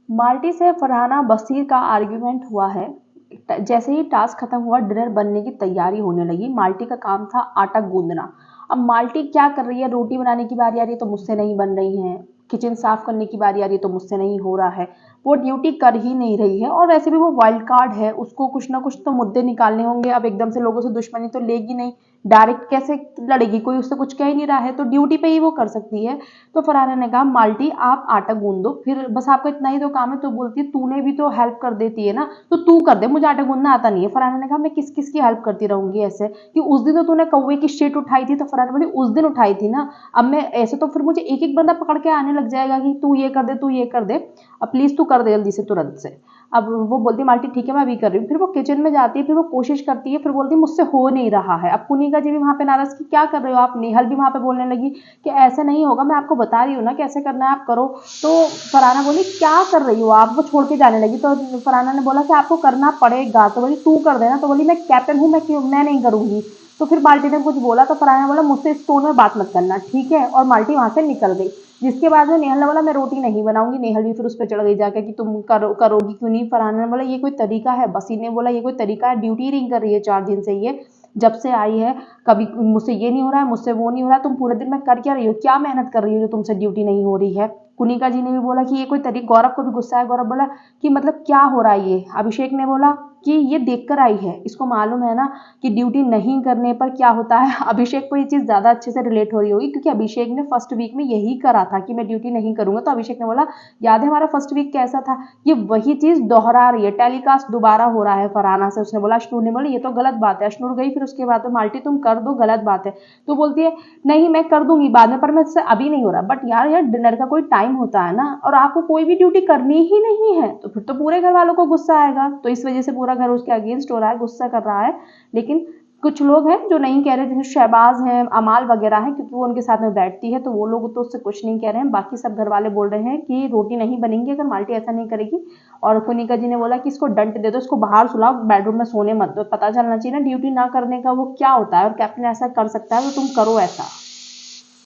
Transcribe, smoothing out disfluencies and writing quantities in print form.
Multi से फरहाना बशीर का argument हुआ है। जैसे ही टास्क खत्म हुआ, डिनर बनने की तैयारी होने लगी। माल्टी का काम था आटा गूंदना। अब माल्टी क्या कर रही है, रोटी बनाने की बारी आ रही है तो मुझसे नहीं बन रही है, किचन साफ करने की बारी आ रही है तो मुझसे नहीं हो रहा है, वो ड्यूटी कर ही नहीं रही है। और वैसे भी वो वाइल्ड कार्ड है, उसको कुछ ना कुछ तो मुद्दे निकालने होंगे। अब एकदम से लोगों से दुश्मनी तो लेगी नहीं, डायरेक्ट कैसे लड़ेगी, कोई उससे कुछ कह ही नहीं रहा है, तो ड्यूटी पे ही वो कर सकती है। तो फरहाना ने कहा माल्टी आप आटा गूंद दो, फिर बस आपका इतना ही तो काम है। तो बोलती है तूने भी तो हेल्प कर देती है ना, तो तू कर दे, मुझे आटा गूंदना आता नहीं है। फरहाना ने कहा मैं किस किस की हेल्प करती रहूंगी ऐसे, कि उस दिन तो तूने कौवे की शीट उठाई थी। तो फरहाना बोली उस दिन उठाई थी ना, अब मैं ऐसे तो फिर मुझे एक एक बंदा पकड़ के आने लग जाएगा कि तू ये कर दे, तू ये कर दे, अब प्लीज तू कर दे जल्दी से, तुरंत से। अब वो बोलती माल्टी ठीक है मैं अभी कर रही हूँ। फिर वो किचन में जाती है, फिर वो कोशिश करती है, फिर बोलती है मुझसे हो नहीं रहा है। अब कुनिका जी भी वहां पे नाराज की क्या कर रहे हो आप, नेहल भी वहां पे बोलने लगी कि ऐसे नहीं होगा, मैं आपको बता रही हूँ ना कैसे करना है, आप करो। तो फरहाना बोली क्या कर रही हो आप, वो छोड़ के जाने लगी। तो फरहाना ने बोला कि आपको करना पड़ेगा। तो बोली तू कर देना। तो बोली मैं कैप्टन हूँ, मैं नहीं करूंगी। तो फिर माल्टी ने कुछ बोला तो फरहाना बोला मुझसे इस टोन में बात मत करना, ठीक है। और माल्टी वहां से निकल गई। जिसके बाद में नेहल ने बोला मैं रोटी नहीं बनाऊंगी। नेहल भी फिर उस पर चढ़ गई जाकर कि तुम करोगी क्यों नहीं। फरहाना ने बोला ये कोई तरीका है। बसीर ने बोला ये कोई तरीका है, ड्यूटी नहीं कर रही है 4 दिन से, ये जब से आई है, कभी मुझसे ये नहीं हो रहा है, मुझसे वो नहीं हो रहा है, तुम पूरे दिन में कर क्या रही हो, क्या मेहनत कर रही हो जो तुमसे ड्यूटी नहीं हो रही है। कुनिका जी ने भी बोला कि ये कोई तरीका। गौरव को भी गुस्सा है। गौरव बोला कि मतलब क्या हो रहा है ये। अभिषेक ने बोला कि ये देखकर आई है, इसको मालूम है ना कि ड्यूटी नहीं करने पर क्या होता है। अभिषेक को ये चीज ज्यादा अच्छे से रिलेट हो रही होगी, क्योंकि अभिषेक ने फर्स्ट वीक में यही करा था कि मैं ड्यूटी नहीं करूंगा। तो अभिषेक ने बोला याद है हमारा फर्स्ट वीक कैसा था, ये वही चीज दोहरा रही है, टेलीकास्ट दोबारा हो रहा है फरहाना से। उसने बोला, अश्नूर ने बोला ये तो गलत बात है। अश्नूर गई, फिर उसके बाद तो माल्टी तुम कर दो, गलत बात है। तो बोलती है नहीं मैं कर दूंगी बाद में, पर मैं इससे अभी नहीं हो रहा। बट यार यार डिनर का कोई टाइम होता है ना, और आपको कोई भी ड्यूटी करनी ही नहीं है, तो फिर तो पूरे घर वालों को गुस्सा आएगा। तो इस वजह से पूरा घर उसके अगेंस्ट हो रहा है, गुस्सा कर रहा है। लेकिन कुछ लोग हैं जो नहीं कह रहे, जैसे शहबाज हैं, अमाल वगैरह हैं, क्योंकि वो उनके साथ में बैठती है, तो वो लोग तो उससे कुछ नहीं कह रहे हैं। बाकी सब घर वाले बोल रहे हैं कि रोटी नहीं बनेंगी अगर माल्टी ऐसा नहीं करेगी। और कुनिका जी ने बोला कि इसको डंट दे दो, इसको बाहर सुलाओ, बेडरूम में सोने मत दो, पता चलना चाहिए ना ड्यूटी ना करने का वो क्या होता है, और कैप्टन ऐसा कर सकता है तो तुम करो ऐसा।